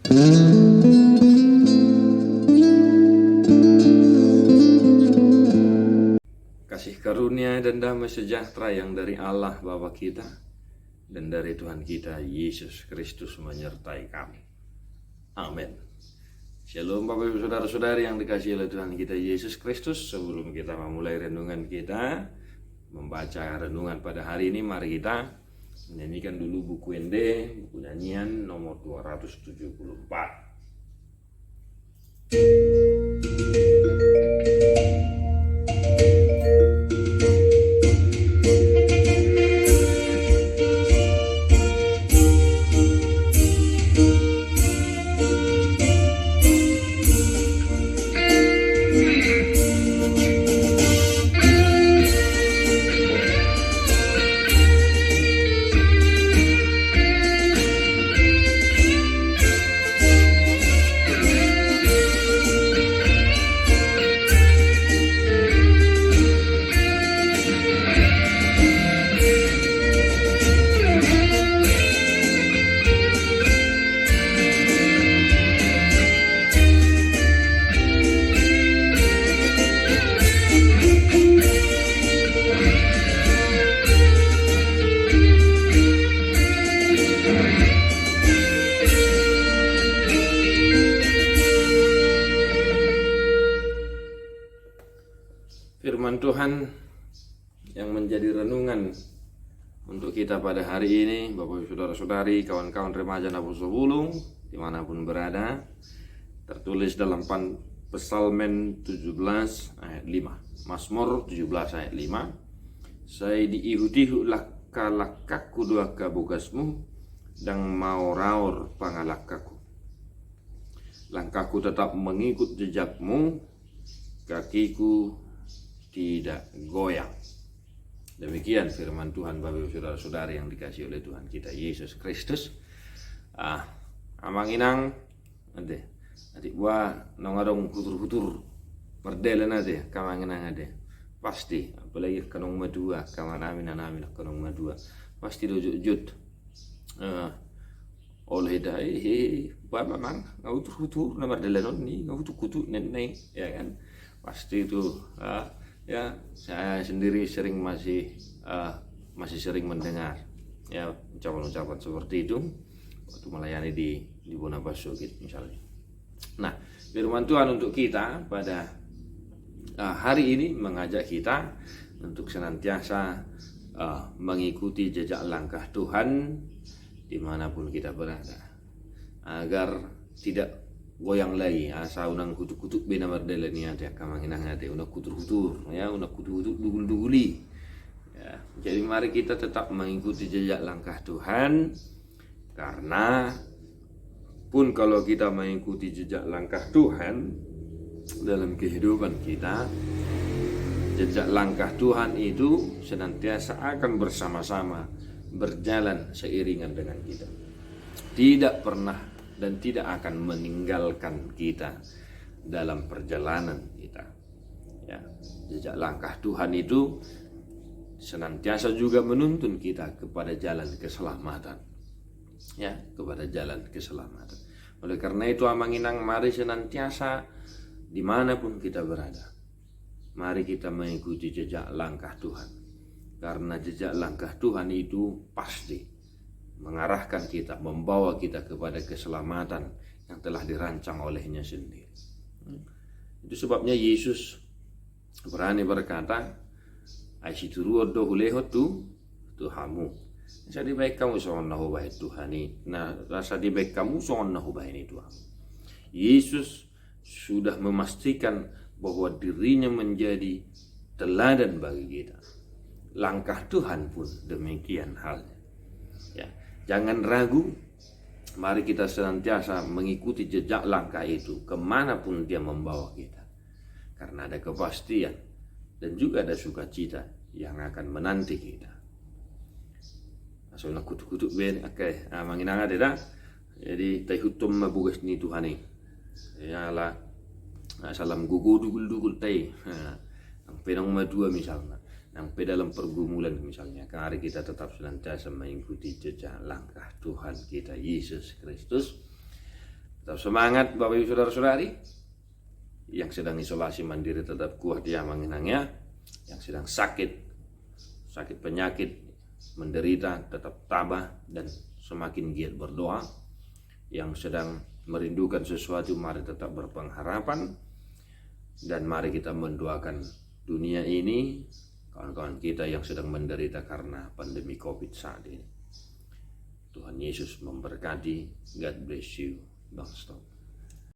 Kasih karunia dan damai sejahtera yang dari Allah Bapa kita dan dari Tuhan kita Yesus Kristus menyertai kami. Amin. Shalom Bapak Ibu Saudara-saudari yang dikasihi oleh Tuhan kita Yesus Kristus. Sebelum kita memulai renungan kita, membaca renungan pada hari ini, mari kita menyanyikan dulu buku ND, buku nyanyian nomor 274. Firman Tuhan yang menjadi renungan untuk kita pada hari ini, Bapak Ibu Saudara-saudari, kawan-kawan remaja Nabuso Bulung dimanapun berada, tertulis dalam Psalmen 17 ayat 5, Mazmur 17 ayat 5. Saya diihuti laka-lakaku dua kabugasmu dan mau raur pangalakaku. Langkahku tetap mengikut jejakmu, kakiku tidak goyang. Demikian firman Tuhan Bapak Ibu Saudara-saudari yang dikasihi oleh Tuhan kita Yesus Kristus. Amang inang ade adik gua nongadong hutur-hutur perdelen ade kamang inang ade pasti, apalagi kanong madua kaman amin kanong madua pasti dojut oleh dai ba mamang hutur-hutur na mardelenon ni hutur-hutur neneng ya kan, pasti itu ya, saya sendiri masih sering mendengar ya ucapan-ucapan seperti itu waktu melayani di Bonabaso gitu misalnya. Nah, firman Tuhan untuk kita pada hari ini mengajak kita untuk senantiasa mengikuti jejak langkah Tuhan dimanapun kita berada, agar tidak goyang lagi asa unang kutuk-kutuk bina mardele ni ada kamanginang ada unang kutur-kutur ya, unang kutur-kutur dugul-duguli ya. Jadi mari kita tetap mengikuti jejak langkah Tuhan, karena pun kalau kita mengikuti jejak langkah Tuhan dalam kehidupan kita, jejak langkah Tuhan itu senantiasa akan bersama-sama berjalan seiringan dengan kita, tidak pernah dan tidak akan meninggalkan kita dalam perjalanan kita ya. Jejak langkah Tuhan itu senantiasa juga menuntun kita kepada jalan keselamatan ya, kepada jalan keselamatan. Oleh karena itu amanginang, mari senantiasa dimanapun kita berada, mari kita mengikuti jejak langkah Tuhan, karena jejak langkah Tuhan itu pasti mengarahkan kita, membawa kita kepada keselamatan yang telah dirancang olehnya sendiri. Itu sebabnya Yesus berani berkata, "Aisituru dohuleho Tuhamu." Rasa di baik kamu songon nahu baik Tuhani. Nah, rasa di baik kamu songon nahu baik ini Tuhan. Yesus sudah memastikan bahwa dirinya menjadi teladan bagi kita. Langkah Tuhan pun demikian halnya. Ya. Jangan ragu, mari kita senantiasa mengikuti jejak langkah itu kemanapun dia membawa kita, karena ada kepastian dan juga ada sukacita yang akan menanti kita. Asal kutuk-kutuk ben akai manginang ada dah. Jadi tayhutum mabugas ni Tuhan ni. Ya lah salam gugul tay. Ang penong madua misalnya. Sampai dalam pergumulan misalnya, hari kita tetap senantiasa mengikuti jejak langkah Tuhan kita Yesus Kristus, Tetap semangat Bapak Ibu Saudara-saudari. Yang sedang isolasi mandiri tetap kuat dia mengenangnya. Yang sedang sakit penyakit, menderita tetap tabah dan semakin giat berdoa. Yang sedang merindukan sesuatu, mari tetap berpengharapan. Dan mari kita mendoakan dunia ini, kawan-kawan kita yang sedang menderita karena pandemi COVID saat ini. Tuhan Yesus memberkati. God bless you. Don't stop.